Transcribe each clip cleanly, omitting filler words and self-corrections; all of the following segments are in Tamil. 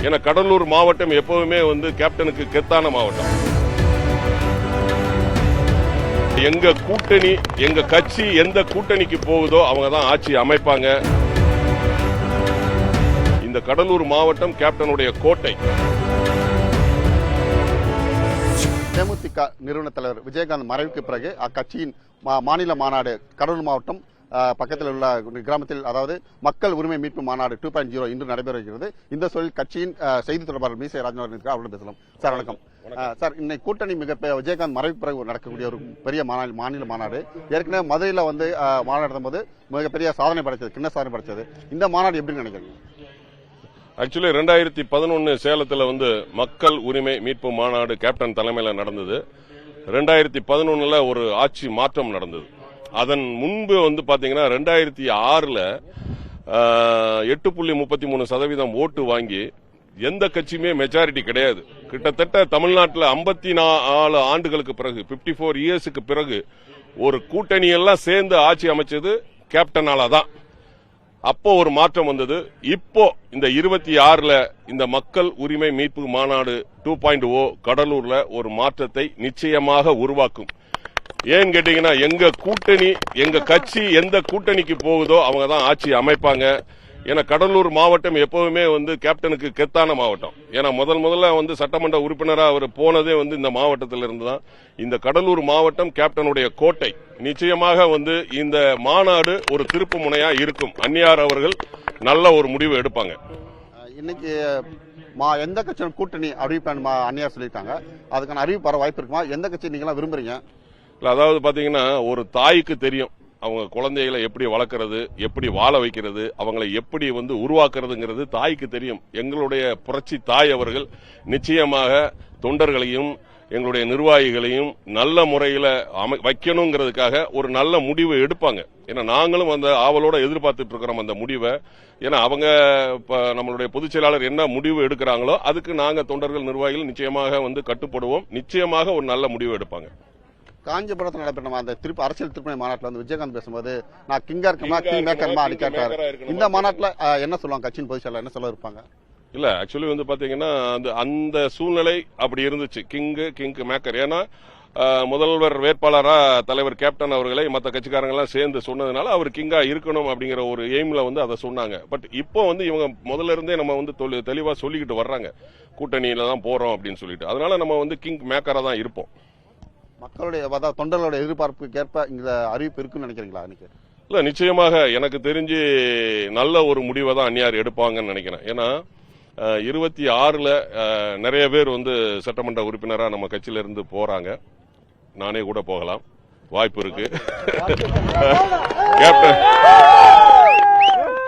ஏன்னா கடலூர் மாவட்டம் எப்பவுமே வந்து கேப்டனுக்கு கெத்தான மாவட்டம். எங்க கூட்டணி, எங்க கட்சி எந்த கூட்டணிக்கு போகுதோ அவங்க தான் ஆட்சி அமைப்பாங்க. இந்த கடலூர் மாவட்டம் கேப்டனுடைய கோட்டை. தேமுதிக நிறுவன தலைவர் விஜயகாந்த் மறைவுக்கு பிறகு அக்கட்சியின் மாநில மாநாடு கடலூர் மாவட்டம் பக்கத்தில் உள்ள கிராமத்தில், அதாவது மக்கள் உரிமை மீட்பு மாநாடு 2.0 இன்று நடைபெறுகிறது. இந்த சூழலில் கட்சியின் செய்தி தொடர்பாளர் மீசை ராஜன் இருக்கிறார், அவருடன் பேசலாம். சார் வணக்கம். சார், இன்னைக்கு கூட்டணி விஜயகாந்த் மறைவு பிறகு நடக்கக்கூடிய ஒரு பெரிய மாநில மாநாடு. ஏற்கனவே மதுரையில் வந்து மாநாடு நடத்தும் போது மிகப்பெரிய சாதனை படைச்சது, கிண்ண சாதனை படைச்சது. இந்த மாநாடு எப்படி நினைக்கிறீங்க? ஆக்சுவலி 2011 சேலத்தில் வந்து மக்கள் உரிமை மீட்பு மாநாடு கேப்டன் தலைமையில் நடந்தது. 2011 ஒரு ஆட்சி மாற்றம் நடந்தது. அதன் முன்பு வந்து பாத்தீங்கன்னா 2006 8.33% ஓட்டு வாங்கி எந்த கட்சியுமே மெஜாரிட்டி கிடையாது. கிட்டத்தட்ட தமிழ்நாட்டில் 54 ஆண்டுகளுக்கு பிறகு, 54 இயர்ஸுக்கு பிறகு ஒரு கூட்டணி எல்லாம் சேர்ந்து ஆட்சி அமைச்சது கேப்டனால தான். அப்போ ஒரு மாற்றம் வந்தது. இப்போ இந்த 26 இந்த மக்கள் உரிமை மீட்பு மாநாடு 2.0 கடலூர்ல ஒரு மாற்றத்தை நிச்சயமாக உருவாக்கும். ஏன்னு கேட்டீங்கன்னா, எங்க கூட்டணி, எங்க கட்சி எந்த கூட்டணிக்கு போகுதோ அவங்க தான் ஆட்சி அமைப்பாங்க. ஏன்னா கடலூர் மாவட்டம் எப்பவுமே வந்து கேப்டனுக்கு கெத்தான மாவட்டம். ஏன்னா முதல்ல வந்து சட்டமன்ற உறுப்பினராக அவர் போனதே வந்து இந்த மாவட்டத்திலிருந்து தான். இந்த கடலூர் மாவட்டம் கேப்டனுடைய கோட்டை. நிச்சயமாக வந்து இந்த மாநாடு ஒரு திருப்பு முனையா இருக்கும். அந்நியார் அவர்கள் நல்ல ஒரு முடிவு எடுப்பாங்க. இன்னைக்கு எந்த கட்சியோட கூட்டணி அறிவிப்பு அந்நியார் சொல்லியிருக்காங்க, அதுக்கான அறிவிப்பு வர வாய்ப்பு இருக்குமா? எந்த கட்சி நீங்க விரும்புறீங்க? அதாவது பாத்தீங்கன்னா, ஒரு தாய்க்கு தெரியும் அவங்க குழந்தைகளை எப்படி வளர்க்கறது, எப்படி வாழ வைக்கிறது, அவங்களை எப்படி வந்து உருவாக்குறதுங்கிறது தாய்க்கு தெரியும். எங்களுடைய புரட்சி தாய் அவர்கள் நிச்சயமாக தொண்டர்களையும் எங்களுடைய நிர்வாகிகளையும் நல்ல முறையில் வைக்கணுங்கிறதுக்காக ஒரு நல்ல முடிவு எடுப்பாங்க. ஏன்னா நாங்களும் அந்த ஆவலோட எதிர்பார்த்துட்டு இருக்கிறோம் அந்த முடிவை. ஏன்னா அவங்க நம்மளுடைய பொதுச் செயலாளர் என்ன முடிவு எடுக்கிறாங்களோ அதுக்கு நாங்க தொண்டர்கள் நிர்வாகிகள் நிச்சயமாக வந்து கட்டுப்படுவோம். நிச்சயமாக ஒரு நல்ல முடிவு எடுப்பாங்க. காஞ்சிபுரத்தில் நடைபெற்ற அந்த அரசியல் திருப்பணி மாநாட்டில் வந்து விஜயகாந்த் பேசும்போது நான் கிங்கா இருக்கமா கிங் மேக்கர்மா அப்படி கேட்டாரு. இந்த மாநாட்டில் என்ன சொல்லுவாங்க? கட்சியின் பொதுச் செயலாளர் என்ன சொல்ல இருப்பாங்க? இல்ல, ஆக்சுவலி வந்து பாத்தீங்கன்னா அந்த சூழ்நிலை அப்படி இருந்துச்சு, கிங் மேக்கர். ஏன்னா முதல்வர் வேட்பாளரா தலைவர் கேப்டன் அவர்களை மற்ற கட்சிக்காரங்க எல்லாம் சேர்ந்து சொன்னதுனால அவர் கிங்கா இருக்கணும் அப்படிங்கிற ஒரு எய்ம்ல வந்து அதை சொன்னாங்க. பட் இப்போ வந்து இவங்க முதல்ல இருந்தே நம்ம வந்து தெளிவா சொல்லிக்கிட்டு வர்றாங்க, கூட்டணியில தான் போறோம் அப்படின்னு சொல்லிட்டு. அதனால நம்ம வந்து கிங் மேக்கரா தான் இருப்போம். மக்களுடைய தொண்டர்களுடைய எதிர்பார்ப்புக்கு ஏற்ப இந்த அறிவிப்பு இருக்குன்னு நினைக்கிறீங்களா? இல்ல, நிச்சயமாக எனக்கு தெரிஞ்சு நல்ல ஒரு முடிவை தான் அந்நியார் எடுப்பாங்கன்னு நினைக்கிறேன். ஏன்னா 26 நிறைய பேர் வந்து சட்டமன்ற உறுப்பினரா நம்ம கட்சியில இருந்து போறாங்க. நானே கூட போகலாம், வாய்ப்பு இருக்கு.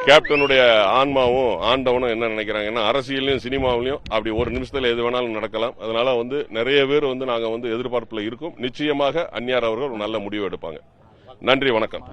கேப்டனுடைய ஆன்மாவும் ஆண்டவனும் என்ன நினைக்கிறாங்கன்னா, அரசியலையும் சினிமாவிலையும் அப்படி ஒரு நிமிஷத்துல எது வேணாலும் நடக்கலாம். அதனால வந்து நிறைய பேர் வந்து நாங்க வந்து எதிர்பார்ப்புல இருக்கும். நிச்சயமாக அந்நியார் அவர்கள் ஒரு நல்ல முடிவு எடுப்பாங்க. நன்றி, வணக்கம்.